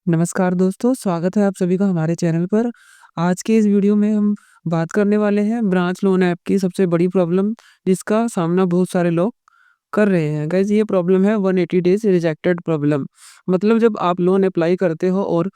नमस्कार दोस्तों, स्वागत है आप सभी का हमारे चैनल पर। आज के इस वीडियो में हम बात करने वाले हैं ब्रांच लोन ऐप की सबसे बड़ी प्रॉब्लम जिसका सामना बहुत सारे लोग कर रहे हैं। गाइस ये प्रॉब्लम है 180 डेज़ रिजेक्टेड प्रॉब्लम। मतलब जब आप लोन अप्लाई करते हो और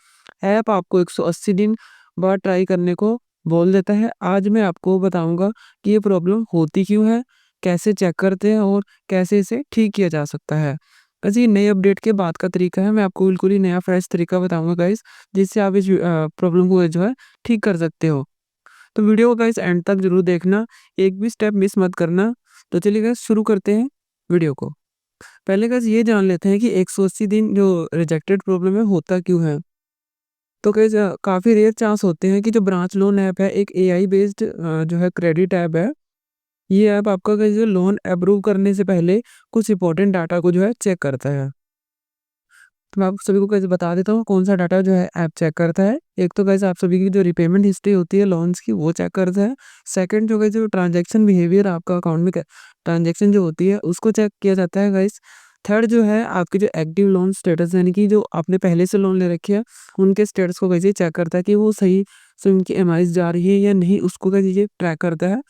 ऐप आपको 180 दिन बाद ट्राई करने को बोल देता है। आज मैं आपको बताऊँगा कि ये प्रॉब्लम होती क्यों है, कैसे चेक करते हैं और कैसे इसे ठीक किया जा सकता है। गाइस ये नए अपडेट के बाद का तरीका है। मैं आपको बिल्कुल ही नया फ्रेश तरीका बताऊँगा गाइस, जिससे आप इस प्रॉब्लम को जो है ठीक कर सकते हो। तो वीडियो को गाइस एंड तक ज़रूर देखना, एक भी स्टेप मिस मत करना। तो चलिए गाइस शुरू करते हैं वीडियो को। पहले गाइस ये जान लेते हैं कि 180 दिन जो रिजेक्टेड प्रॉब्लम है होता क्यों है? तो गाइस काफ़ी रेयर चांस होते हैं कि जो ब्रांच लोन ऐप है एक एआई बेस्ड जो है क्रेडिट ऐप है। ये ऐप आपका गाइस लोन अप्रूव करने से पहले कुछ इंपॉर्टेंट डाटा को जो है चेक करता है। तो मैं आप सभी को कैसे बता देता हूँ कौन-सा डाटा जो है ऐप चेक करता है। एक तो गाइस आप सभी की जो रीपेमेंट हिस्ट्री होती है लोन्स की वो चेक करता है। सेकंड जो गाइस जो ट्रांज़ैक्शन बिहेवियर आपका अकाउंट में क ट्रांज़ैक्शन जो होती है उसको चेक किया जाता है गाइस। थर्ड जो है आपकी जो एक्टिव लोन स्टेटस यानी कि जो आपने पहले से लोन ले रखी है उनके स्टेटस को गाइस ये चेक करता है कि वो सही से उनकी ईएमआईज़ जा रही है या नहीं, उसको गाइस ये ट्रैक करता है।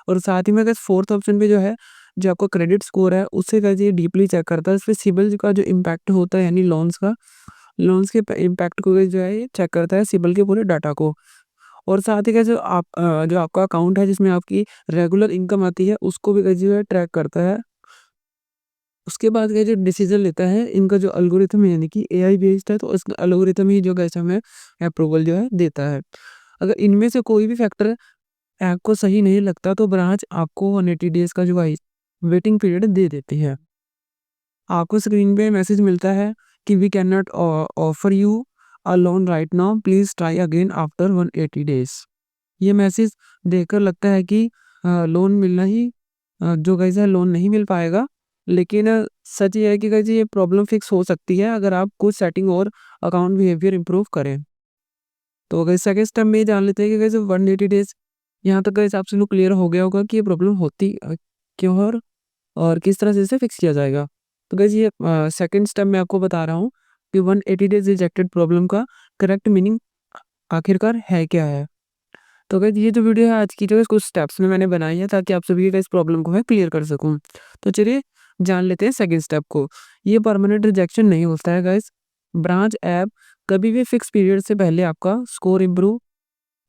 और साथ ही में गाइस फोर्थ ऑप्शन पे जो है, जो आपका क्रेडिट स्कोर है उससे गाइस ये डीपली चेक करता है। इसपे सिबिल का जो इम्पैक्ट होता है यानी लोन्स के इम्पैक्ट को गाइस जो है ये चेक करता है सिबिल के पूरे डाटा को। और साथ ही गाइस जो आपका अकाउंट है जिसमें आपकी रेगुलर इनकम आती है उसको भी गाइस जो है ट्रैक करता है। उसके बाद गाइस जो डिसीजन लेता है इनका जो एल्गोरिथम है यानी कि एआई बेस्ड है, तो इस एल्गोरिथम ही जो गाइस हमें अप्रूवल जो है देता है। अगर इनमें से कोई भी फैक्टर ऐप को सही नहीं लगता तो ब्रांच आपको 180 डेज़ का जो है वेटिंग पीरियड दे देती है। आपको स्क्रीन पे मैसेज मिलता है कि we can not offer you a loan right now, please try again after 180 days. ये मैसेज देखकर लगता है कि लोन मिलना ही जो गाइस है लोन नहीं मिल पाएगा। लेकिन सच ये है कि गाइस ये प्रॉब्लम फिक्स हो सकती है अगर आप कुछ सेटिंग और अकाउंट बिहेवियर इम्प्रूव करें। तो गाइस सेकंड स्टेप में ये जान लेते हैं कि गाइस 180 डेज़ यहाँ तक गाइस आप सभी को क्लियर हो गया होगा कि ये प्रॉब्लम होती क्यों है और किस तरह से इसे फिक्स किया जाएगा। तो गाइस ये सेकंड स्टेप मैं आपको बता रहा हूँ कि 180 डेज़ रिजेक्टेड प्रॉब्लम का करेक्ट मीनिंग आखिरकार है क्या है? तो गाइस ये जो वीडियो है आज की जो है कुछ स्टेप्स में मैंने बनाई है ताकि आप सभी का इस प्रॉब्लम को मैं क्लियर कर सकूँ। तो चलिए जान लेते हैं सेकंड स्टेप को। ये परमानेंट रिजेक्शन नहीं होता है गाइस। ब्रांच ऐप कभी भी फिक्स पीरियड से पहले आपका स्कोर इम्प्रूव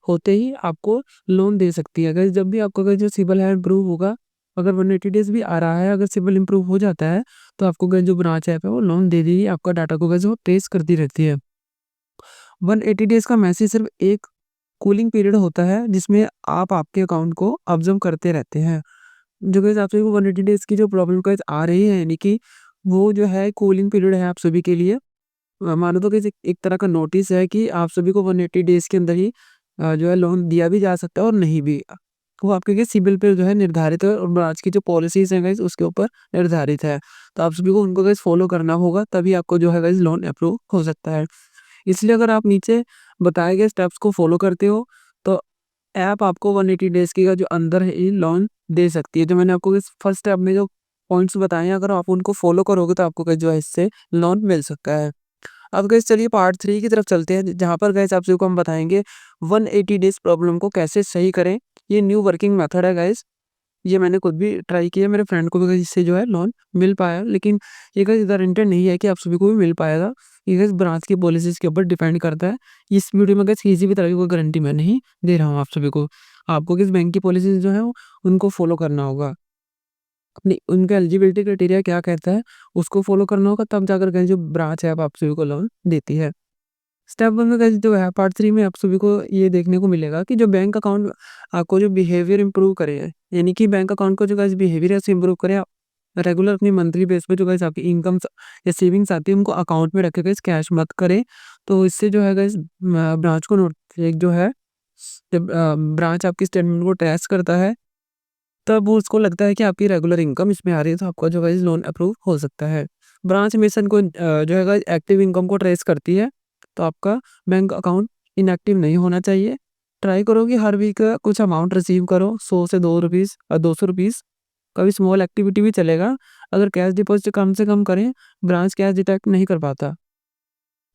होते ही आपको लोन दे सकती है। अगर जब भी आपका अगर जो सिबिल है इम्प्रूव होगा, अगर 180 डेज़ भी आ रहा है, अगर सिबिल इम्प्रूव हो जाता है, तो आपको गाइस जो ब्रांच ऐप है वो लोन दे देगी, आपका डाटा को गाइस वो ट्रेस करती रहती है। 180 डेज़ का मैसेज सिर्फ एक कूलिंग पीरियड होता है, जिसमें आप आपके अकाउंट को ऑब्ज़र्व करते रहते हैं। जो गाइस आप सभी को 180 डेज़ की जो प्रॉब्लम गाइस आ रही है, यानी कि वो जो है कूलिंग पीरियड है आप सभी के लिए। मानो तो गाइस एक एक तरह का नोटिस है कि आप सभी को 180 डेज़ के अंदर ही जो है लोन दिया भी जा सकता है और नहीं भी। वो आपके के सिबिल पे जो है निर्धारित है और ब्रांच की जो पॉलिसीज़ हैं गाइस उसके ऊपर निर्धारित है। तो आप सभी को उनको गाइस फॉलो करना होगा तभी आपको जो है गाइस लोन अप्रूव हो सकता है। इसलिए अगर आप नीचे बताए गए स्टेप्स को फॉलो करते हो, तो ऐप आपको 180 डेज़ के का जो अंदर ही लोन दे सकती है। जो मैंने आपको इस फर्स्ट स्टेप में जो पॉइंट्स बताए हैं, अगर आप उनको फॉलो करोगे तो आपको गाइस जो है इससे लोन मिल सकता है। अब गाइस चलिए पार्ट 3 की तरफ चलते हैं, जहाँ पर गाइस आप सभी को हम बताएँगे 180 डेज़ प्रॉब्लम को कैसे सही करें। ये न्यू वर्किंग मेथड है गाइस। ये मैंने खुद भी ट्राई किया, मेरे फ्रेंड को भी गाइस इससे जो है लोन मिल पाया। लेकिन ये गाइस गारंटेड नहीं है कि आप सभी को भी मिल पाएगा। ये गाइस ब्रांच की पॉलिसीज़ के ऊपर डिपेंड करता है। इस वीडियो में गाइस किसी भी तरह की कोई गारंटी मैं नहीं दे रहा हूँ आप सभी को। आपको किस बैंक की पॉलिसीज़ जो है वो उनको फॉलो करना होगा। अपनी उनका एलिजिबिलिटी क्राइटेरिया क्या कहता है, उसको फॉलो करना होगा, तब जाकर गाइस जो ब्रांच है आप सभी को लोन देती है। स्टेप 1 में गाइस जो है पार्ट 3 में आप सभी को ये देखने को मिलेगा कि जो बैंक अकाउंट आपको जो बिहेवियर इम्प्रूव करे, यानी कि बैंक अकाउंट को जो गाइस बिहेवियर है उसे इम्प्रूव करे। आप रेगुलर अपनी मंथली बेस पे जो गाइस आपकी इनकम्स या सेविंग्स आती है उनको अकाउंट में रखे गाइस, कैश मत करें। तो इससे जो है गाइस ब्रांच को एक जो है जब ब्रांच आपकी स्टेटमेंट को ट्रेस करता है, तब वो उसको लगता है कि आपकी रेगुलर इनकम इसमें आ रही है, तो आपका जो गाइस लोन अप्रूव हो सकता है। ब्रांच हमेशा इनको जो है गाइस एक्टिव इनकम को ट्रेस करती है, तो आपका बैंक अकाउंट इनएक्टिव नहीं होना चाहिए। ट्राई करो कि हर वीक कुछ अमाउंट रिसीव करो, 100 से 2 रुपीज़ 200 रुपीज़। कभी स्मॉल एक्टिविटी भी चलेगा। अगर कैश डिपॉज़िट कम से कम करें, ब्रांच कैश डिटेक्ट नहीं कर पाता।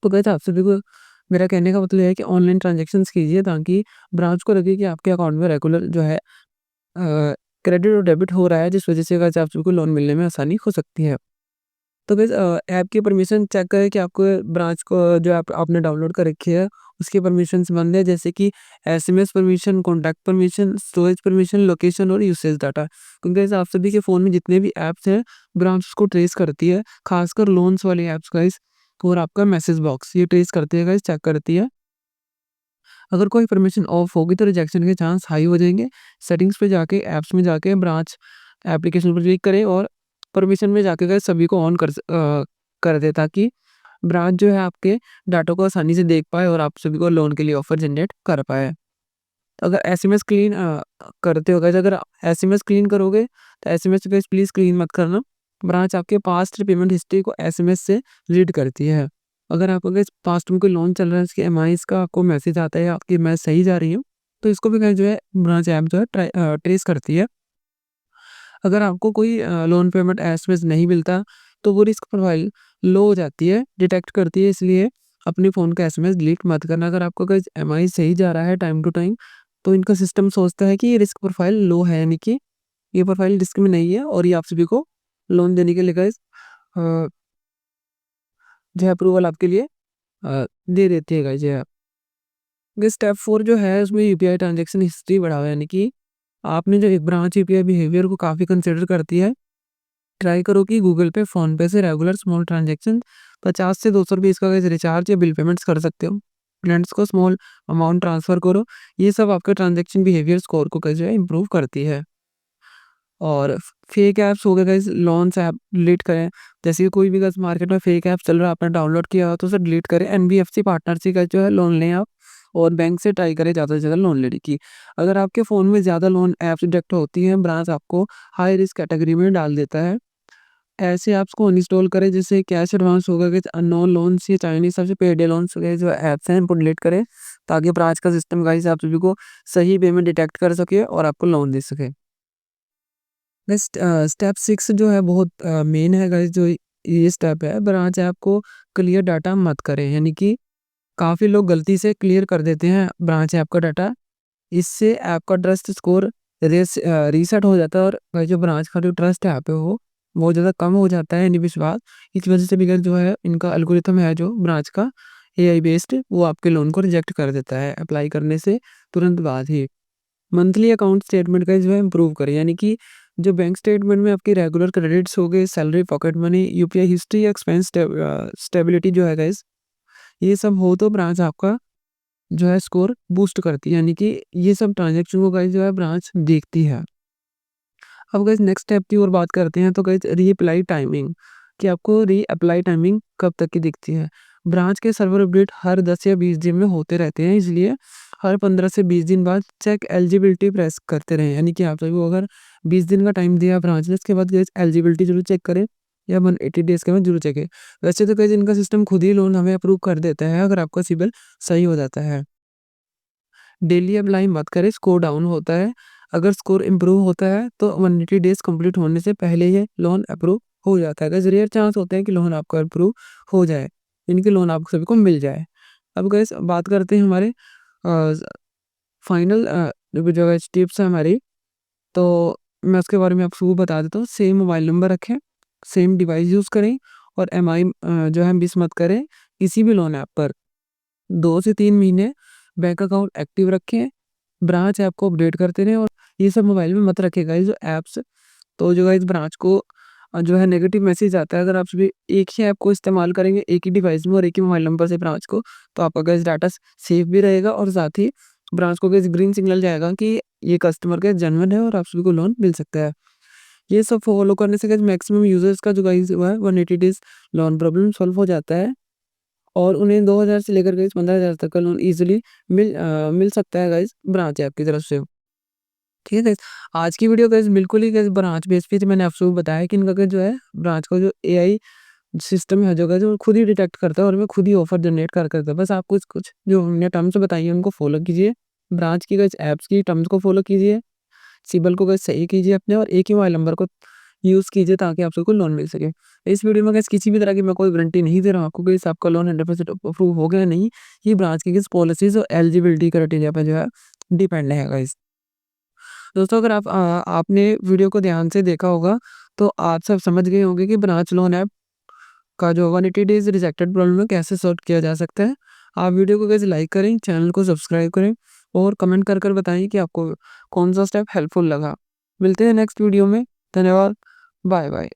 तो गाइस आप सभी को मेरा कहने का मतलब ये है कि ऑनलाइन ट्रांज़ैक्शंस कीजिए ताकि ब्रांच को लगे कि आपके अकाउंट में रेगुलर जो है क्रेडिट और डेबिट हो रहा है, जिस वज़ह से गाइस आप सभी को लोन मिलने में आसानी हो सकती है। तो गाइस ऐप की परमिशन चेक करें कि आपको ब्रांच को जो ऐप आपने डाउनलोड कर रखी है, उसकी परमिशंस बंद है, जैसे कि SMS permission, contact permission, storage permission, location और यूसेज डाटा। क्योंकि गाइस आप सभी के फ़ोन में जितने भी ऐप्स हैं, ब्रांच उसको ट्रेस करती है, खासकर लोन्स वाले ऐप्स गाइस और आपका मैसेज बॉक्स ये ट्रेस करती है गाइस, चेक करती है। अगर कोई परमिशन ऑफ होगी तो रिजेक्शन के चांस हाई हो जाएँगे। सेटिंग्स पे जाके ऐप्स में जाके ब्रांच एप्लीकेशन पर क्लिक करें और परमिशन में जाके गाइस सभी को ऑन कर दें ताकि ब्रांच जो है आपके डाटा को आसानी से देख पाए और आप सभी को लोन के लिए ऑफ़र जनरेट कर पाए। अगर एसएमएस क्लीन करते हो गाइस, अगर एसएमएस क्लीन करोगे तो एसएमएस गाइस प्लीज़ क्लीन मत करना। ब्रांच आपके पास्ट पेमेंट हिस्ट्री को एसएमएस से रीड करती है। अगर आपका गाइस पास्ट में कोई लोन चल रहा है, उसकी ईएमआईज़ का आपको मैसेज आता है, आपकी ईएमआई सही जा रही है, तो इसको भी गाइस जो है ब्रांच ऐप जो है ट्रेस करती है। अगर आपको कोई लोन पेमेंट एसएमएस नहीं मिलता, तो वो रिस्क प्रोफाइल लो हो जाती है, डिटेक्ट करती है, इसलिए अपने फ़ोन का एसएमएस डिलीट मत करना। अगर आपका गाइस ईएमआई सही जा रहा है टाइम टू टाइम, तो इनका सिस्टम सोचता है कि ये रिस्क प्रोफाइल लो है, यानी कि ये प्रोफाइल रिस्क में नहीं है और ये आप सभी को लोन देने के लिए गाइस अ, जो है अप्रूवल आपके लिए दे देती है गाइस ये ऐप। गाइस स्टेप 4 जो है उसमें यूपीआई ट्रांज़ैक्शन हिस्ट्री बढ़ाओ, यानी कि आपने जो एक ब्रांच यूपीआई बिहेवियर को काफ़ी कंसीडर करती है। ट्राई करो कि गूगल पे, फ़ोनपे से रेगुलर स्मॉल ट्रांज़ैक्शन 50 से 200 रुपए इसका गाइस रिचार्ज या बिल पेमेंट्स कर सकते हो। फ्रेंड्स को स्मॉल अमाउंट ट्रांसफ़र करो। ये सब आपके ट्रांज़ैक्शन बिहेवियर स्कोर को जो है इम्प्रूव करती है। और फेक ऐप्स हो गए गाइस, लोन्स ऐप डिलीट करें। जैसे कि कोई भी गाइस मार्केट में फेक ऐप चल रहा है, आपने डाउनलोड किया हो तो उसे डिलीट करें। एनबीएफसी पार्टनर से का जो है लोन लें आप और बैंक से ट्राई करें ज़्यादा से ज़्यादा लोन लेने की। अगर आपके फ़ोन में ज़्यादा लोन ऐप्स डिटेक्ट होती हैं, ब्रांच आपको हाई रिस्क कैटेगरी में डाल देता है। ऐसे ऐप्स को अनइंस्टॉल करें, जैसे कैश एडवांस होगा कि अननोन लोन्स या चाइनीज़ सबसे पेडे लोन्स वगैरह जो ऐप्स हैं इनको डिलीट करें, ताकि ब्रांच का सिस्टम गाइस आप सभी को सही वे में डिटेक्ट कर सके और आपको लोन दे सके। नेक्स्ट स्टेप 6 जो है बहुत मेन है गाइस, जो ये स्टेप है, ब्रांच ऐप को क्लियर डाटा मत करें, यानी कि काफ़ी लोग गलती से क्लियर कर देते हैं ब्रांच ऐप का डाटा। इससे ऐप का ट्रस्ट स्कोर रीसेट हो जाता है और जो ब्रांच का जो ट्रस्ट है यहाँ पे वो बहुत ज़्यादा कम हो जाता है, यानी विश्वास। इस वजह से भी गाइस जो है इनका एल्गोरिथम है जो ब्रांच का एआई बेस्ड, वो आपके लोन को रिजेक्ट कर देता है अप्लाई करने से तुरंत बाद ही। मंथली अकाउंट स्टेटमेंट का जो है इम्प्रूव करें, यानी कि जो बैंक स्टेटमेंट में आपकी रेगुलर क्रेडिट्स हो गए, salary, pocket money, UPI history या एक्सपेंस स्टेबिलिटी जो है गाइस, ये सब हो तो ब्रांच आपका जो है स्कोर बूस्ट करती है, यानी कि ये सब ट्रांज़ैक्शन को गाइस जो है ब्रांच देखती है। अब गाइस नेक्स्ट स्टेप की ओर बात करते हैं, तो गाइस रीअप्लाई टाइमिंग, कि आपको रीअप्लाई टाइमिंग कब तक की दिखती है। ब्रांच के सर्वर अपडेट हर 10 या 20 दिन में होते रहते हैं, इसलिए हर 15 से 20 दिन बाद चेक एलिजिबिलिटी प्रेस करते रहें, यानी कि आप सभी को अगर 20 दिन का टाइम दिया ब्रांच ने, इसके बाद गाइस एलिजिबिलिटी ज़रूर चेक करें या 180 डेज़ के बाद ज़रूर चेक करें। वैसे तो गाइस इनका सिस्टम खुद ही लोन हमें अप्रूव कर देता है अगर आपका सिबिल सही हो जाता है। डेली अप्लाई मत करें, स्कोर डाउन होता है। अगर स्कोर इम्प्रूव होता है तो 180 डेज़ कंप्लीट होने से पहले ये लोन अप्रूव हो जाता है। गाइस रेयर चांस होते हैं कि लोन आपका अप्रूव हो जाए, यानी कि लोन आप सभी को मिल जाए। अब गाइस बात करते हैं हमारे अ, फाइनल जो है टिप्स है हमारी, तो मैं उसके बारे में आपको बता देता हूँ। सेम मोबाइल नंबर रखें, सेम डिवाइस यूज़ करें और एमआई जो है मिस मत करें किसी भी लोन ऐप पर। 2 से 3 महीने बैंक अकाउंट एक्टिव रखें, ब्रांच ऐप को अपडेट करते रहें और ये सब मोबाइल में मत रखिएगा ये जो ऐप्स। तो जो गाइस ब्रांच को जो है नेगेटिव मैसेज आता है, अगर आप सभी एक ही ऐप को इस्तेमाल करेंगे, एक ही डिवाइस में और एक ही मोबाइल नंबर से ब्रांच को, तो आपका गाइस डाटा सेफ भी रहेगा और साथ ही ब्रांच को गाइस ग्रीन सिग्नल जाएगा कि ये कस्टमर का जेन्युइन है और आप सभी को लोन मिल सकता है। ये सब फॉलो करने से गाइस मैक्सिमम यूज़र्स का जो गाइस हुआ है 180 डेज़ लोन प्रॉब्लम सॉल्व हो जाता है और उन्हें 2000 से लेकर गाइस 15,000 तक का लोन ईज़िली मिल सकता है गाइस ब्रांच ऐप की तरफ से। ठीक है गाइस, आज की वीडियो गाइस बिल्कुल ही गाइस ब्रांच बेस पे थी। मैंने आपको बताया कि इनका गाइस जो है ब्रांच का जो एआई सिस्टम है जो गाइस वो खुद ही डिटेक्ट करता है और हमें खुद ही ऑफर जनरेट कर करता है। बस आप कुछ कुछ जो हमने टर्म्स बताई हैं उनको फॉलो कीजिए। ब्रांच की गाइस ऐप्स की टर्म्स को फॉलो कीजिए। सिबिल को गाइस सही कीजिए अपने और एक ही मोबाइल नंबर को यूज़ कीजिए ताकि आप सबको लोन मिल सके। इस वीडियो में गाइस किसी भी तरह की मैं कोई गारंटी नहीं दे रहा हूँ आपको कि इस आपका लोन 100% अप्रूव होगा या नहीं। ये ब्रांच की किस पॉलिसीज़ और एलिजिबिलिटी क्राइटेरिया पे जो है डिपेंड है गाइस। दोस्तों अगर आपने वीडियो को ध्यान से देखा होगा तो आप सब समझ गए होंगे कि ब्रांच लोन ऐप का जो 180 डेज़ रिजेक्टेड प्रॉब्लम है कैसे सॉल्व किया जा सकता है। आप वीडियो को गाइस लाइक करें, चैनल को सब्सक्राइब करें और कमेंट कर बताएँ कि आपको कौन-सा स्टेप हेल्पफुल लगा। मिलते हैं नेक्स्ट वीडियो में। धन्यवाद। Bye bye.